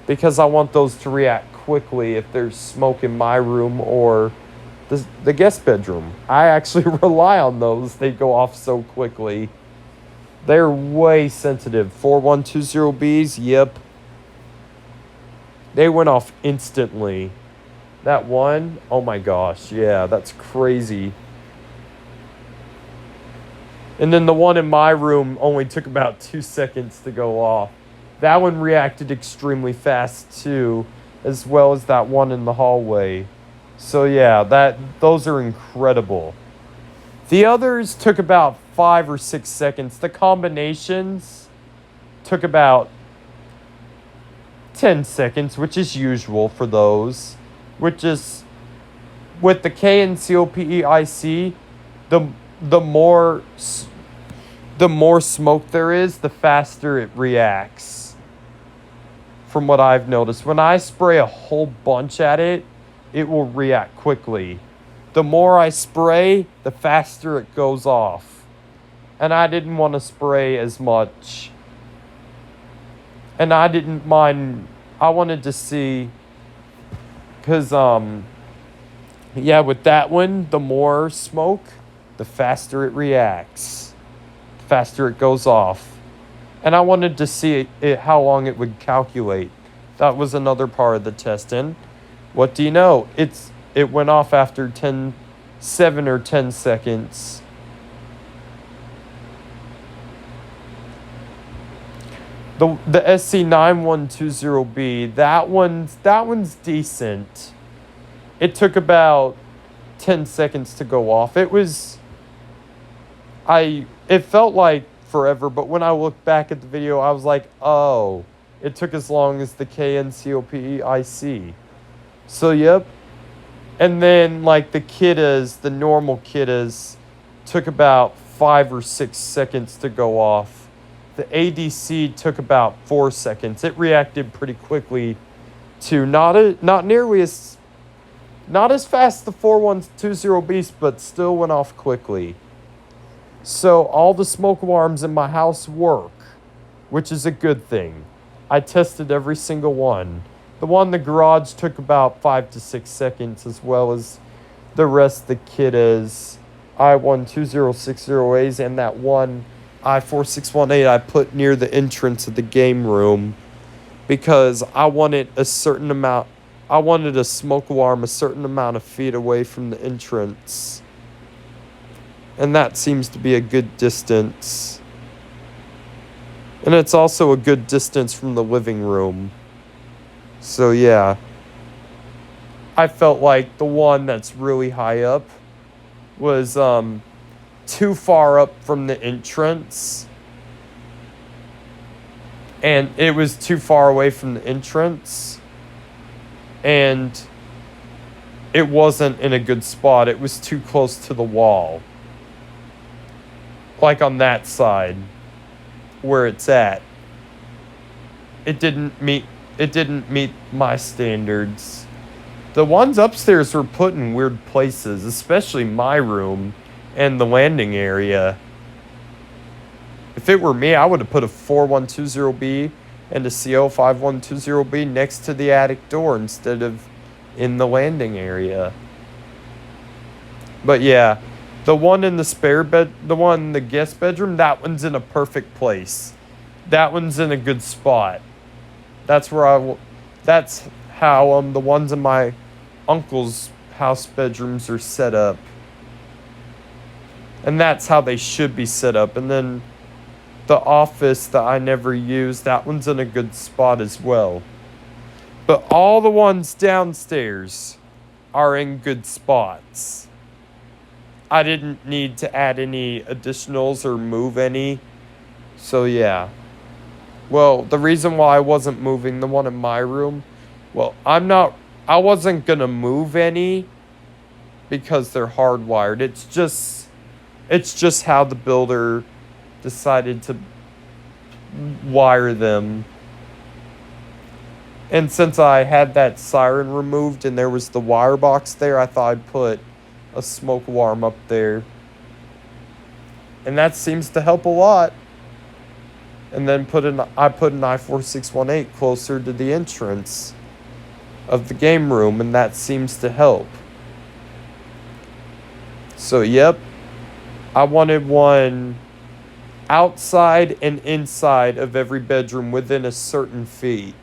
because I want those to react quickly if there's smoke in my room or the guest bedroom. I actually rely on those. They go off so quickly. They're way sensitive. 4120Bs, yep. They went off instantly. That one, oh my gosh, yeah, that's crazy. And then the one in my room only took about 2 seconds to go off. That one reacted extremely fast too, as well as that one in the hallway. So yeah, those are incredible. The others took about 5 or 6 seconds. The combinations took about 10 seconds, which is usual for those. Which is, with the K and COPEIC, the more smoke there is, the faster it reacts. From what I've noticed, when I spray a whole bunch at it, it will react quickly. The more I spray, the faster it goes off. and I didn't want to spray as much. And I didn't mind. I wanted to see, because yeah, with that one, the more smoke, the faster it reacts, the faster it goes off. And I wanted to see how long it would calculate. That was another part of the test. And what do you know? It went off after 7 or 10 seconds. The SC9120B, that one's decent. It took about 10 seconds to go off. It felt like forever, but when I looked back at the video, I was like, oh, it took as long as the KNCOPE-IC. So, yep. And then, like, the normal Kitas, took about 5 or 6 seconds to go off. The ADC took about 4 seconds. It reacted pretty quickly to not as fast the 4120 Beast, but still went off quickly. So all the smoke alarms in my house work, which is a good thing. I tested every single one. The one in the garage took about 5 to 6 seconds, as well as the rest of the Kitas, I12060As, and that one I4618 I put near the entrance of the game room, because I wanted a smoke alarm a certain amount of feet away from the entrance. And that seems to be a good distance. And it's also a good distance from the living room. So yeah. I felt like the one that's really high up was too far up from the entrance. And it was too far away from the entrance. And it wasn't in a good spot. It was too close to the wall. Like on that side where it's at. It didn't meet my standards. The ones upstairs were put in weird places, especially my room and the landing area. If it were me, I would have put a 4120B and a CO5120B next to the attic door instead of in the landing area. But yeah, the one in the guest bedroom, that one's in a perfect place. That one's in a good spot. That's how the ones in my uncle's house bedrooms are set up. And that's how they should be set up. And then the office that I never use, that one's in a good spot as well. But all the ones downstairs are in good spots. I didn't need to add any additionals or move any. So yeah. Well, the reason why I wasn't moving the one in my room, I wasn't gonna move any because they're hardwired. It's just how the builder decided to wire them. And since I had that siren removed and there was the wire box there, I thought I'd put a smoke alarm up there. And that seems to help a lot. And then I put an I4618 closer to the entrance of the game room, and that seems to help. So yep, I wanted one outside and inside of every bedroom within a certain feet.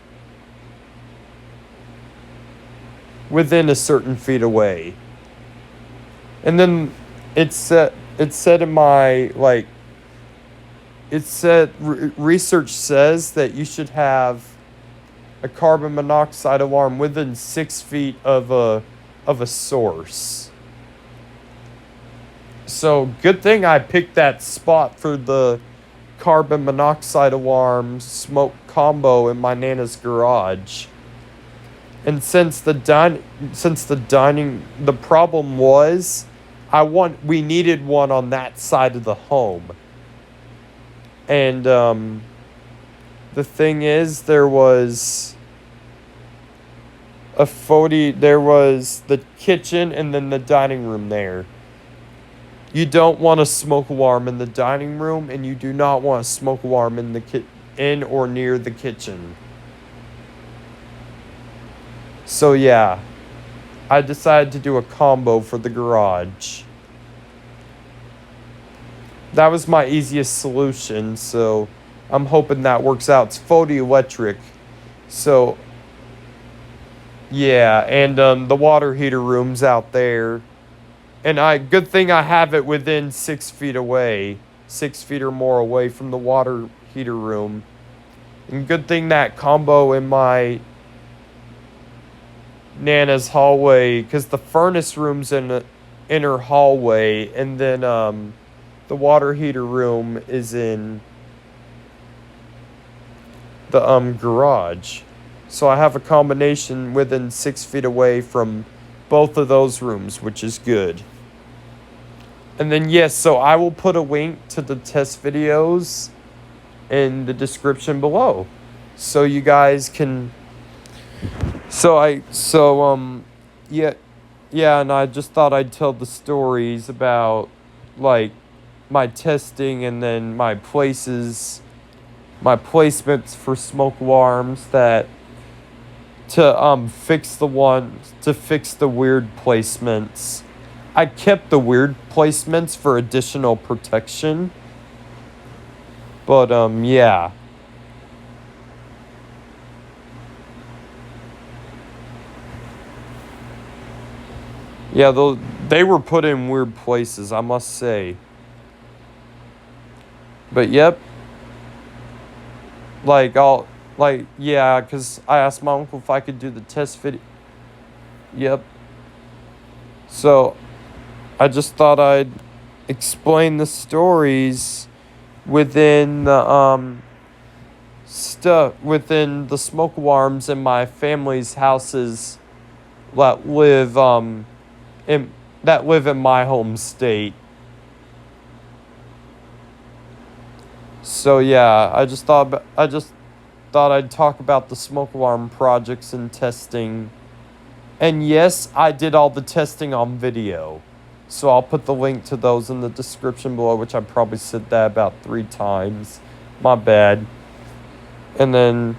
Within a certain feet away. And then it said in my, like, it said, research says that you should have a carbon monoxide alarm within 6 feet of a source. So good thing I picked that spot for the carbon monoxide alarm smoke combo in my Nana's garage. And since the problem was, we needed one on that side of the home. And the thing is, there was the kitchen and then the dining room there. You don't want a smoke alarm in the dining room, and you do not want a smoke alarm in in or near the kitchen. So yeah, I decided to do a combo for the garage. That was my easiest solution, so I'm hoping that works out. It's photoelectric, so yeah, and the water heater room's out there. And good thing I have it within 6 feet away, 6 feet or more away from the water heater room. And good thing that combo in my Nana's hallway, because the furnace room's in her hallway, and then the water heater room is in the garage. So I have a combination within 6 feet away from both of those rooms, which is good. And then yes, so I will put a link to the test videos in the description below, so you guys can. Yeah, and I just thought I'd tell the stories about like my testing, and then my placements for smoke alarms that to fix the weird placements. I kept the weird placements for additional protection. But yeah. Yeah, they were put in weird places, I must say. But yep. Yeah, because I asked my uncle if I could do the test video. Yep. So, I just thought I'd explain the stories within the within the smoke alarms in my family's houses that live in my home state. So yeah, I just thought I'd talk about the smoke alarm projects and testing. And yes, I did all the testing on video. So I'll put the link to those in the description below, which I probably said that about 3 times. My bad. And then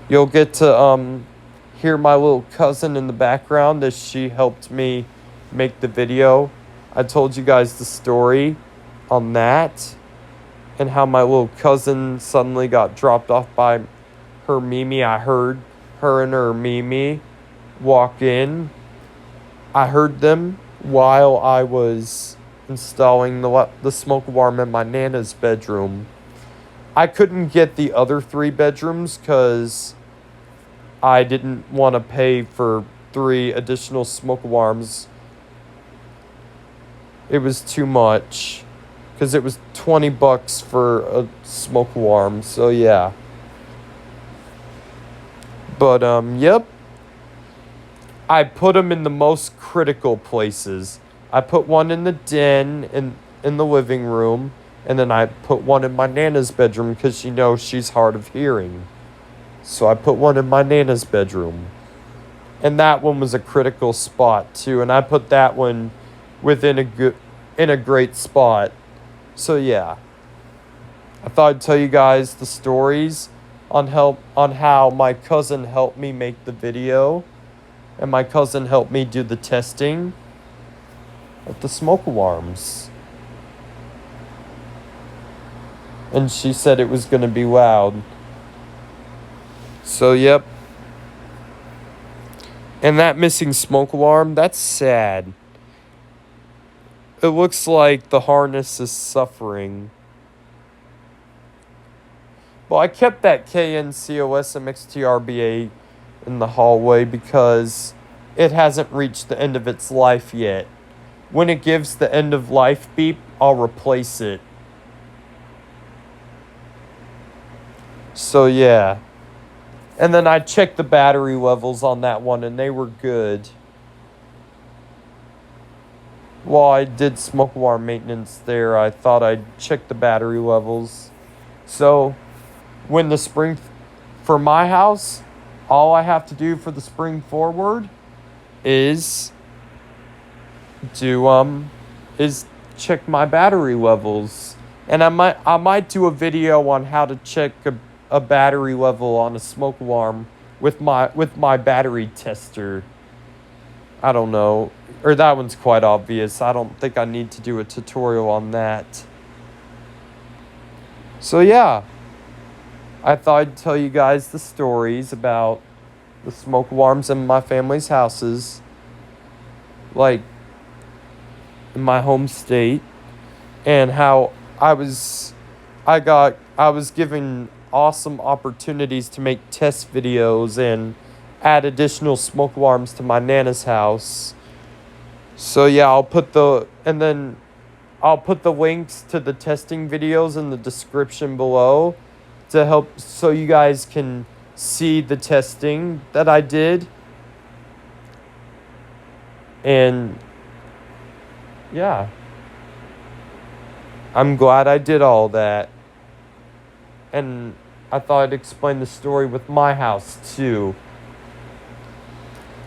you'll get to hear my little cousin in the background as she helped me make the video. I told you guys the story on that, and how my little cousin suddenly got dropped off by her Mimi. I heard her and her Mimi walk in. I heard them while I was installing the smoke alarm in my Nana's bedroom. I couldn't get the other 3 bedrooms because I didn't want to pay for 3 additional smoke alarms. It was too much, because it was $20 for a smoke alarm. So yeah. But yep. I put them in the most critical places. I put one in the den in the living room, and then I put one in my Nana's bedroom because she's hard of hearing. So I put one in my Nana's bedroom. And that one was a critical spot too, and I put that one in a great spot. So yeah. I thought I'd tell you guys the stories on how my cousin helped me make the video, and my cousin helped me do the testing of the smoke alarms. And she said it was going to be loud. So, yep. And that missing smoke alarm, that's sad. It looks like the harness is suffering. Well, I kept that KNCOS MXTRBA in the hallway because it hasn't reached the end of its life yet. When it gives the end of life beep, I'll replace it. So yeah. And then I checked the battery levels on that one, and they were good. While I did smoke alarm maintenance there, I thought I'd check the battery levels. So, when the spring, for my house, all I have to do for the spring forward is check my battery levels. And I might do a video on how to check a battery level on a smoke alarm with my battery tester. I don't know. Or that one's quite obvious. I don't think I need to do a tutorial on that. So yeah, I thought I'd tell you guys the stories about the smoke alarms in my family's houses, like in my home state, and how I was given awesome opportunities to make test videos and add additional smoke alarms to my Nana's house. So yeah, I'll put the links to the testing videos in the description below to help so you guys can see the testing that I did. And yeah, I'm glad I did all that. And I thought I'd explain the story with my house too.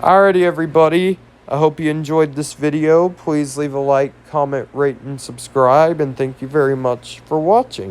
Alrighty, everybody. I hope you enjoyed this video. Please leave a like, comment, rate, and subscribe. And thank you very much for watching.